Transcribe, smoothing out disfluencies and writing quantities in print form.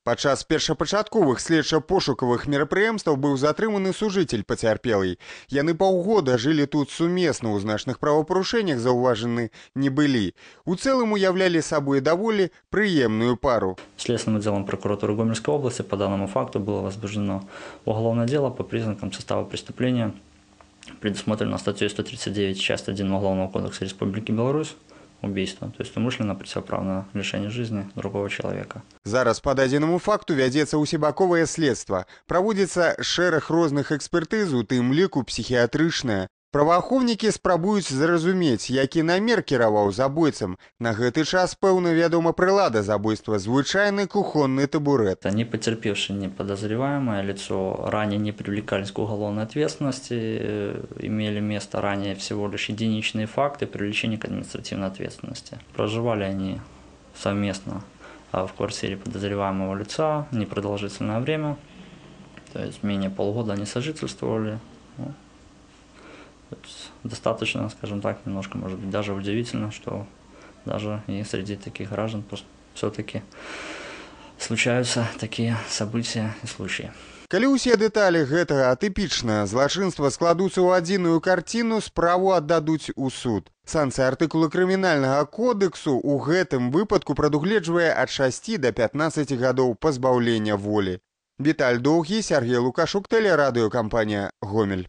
Падчас першапачатковых следча-пошукавых мерапрыемстваў быў затрыманы сужыцель пацярпелай. Яны паўгода жылі тут сумесна, у значных правапарушэннях заўважаны не былі. У цэлым уяўлялі сабой даволі прыемную пару. Следственным отделом прокуратуры Гомельской области по данному факту было возбуждено уголовное дело по признакам состава преступления, предусмотрено статьей 139 часть 1 Уголовного кодекса Республики Беларусь. Убийство, то есть умышленно противоправное лишение жизни другого человека. Зараз по дадзенаму факту вядзецца усебаковае следства. Праводзіцца шэраг розных экспертыз, у тым ліку псіхіятрычная. Праваахоўнікі спрабуюць зразумець, які намер кіраваў забойцам. На гэты час, пэўна, вядома прылада забойства, звычайны кухонны табурет. Ни потерпевший, ни подозреваемое лицо ранее не привлекались к уголовной ответственности, имели место ранее всего лишь единичные факты привлечения к административной ответственности. Проживали они совместно в квартире подозреваемого лица непродолжительное время, то есть менее полугода они сожительствовали. Достаточно, скажем так, немножко, может быть, даже удивительно, что даже и среди таких граждан все-таки случаются такие события и случаи. Калі ўсе дэталі гэтага атыпічна злачынства складуцца ў адзіную карціну, справу аддадуць у суд. Санкцыя артыкула крымінальнага кодексу ў гэтым выпадку прадугледжвае ад 6 до 15 гадоў пазбаўлення волі. Віталь Доўгі, Сергей Лукашук, тэлерадыёкампанія «Гомель».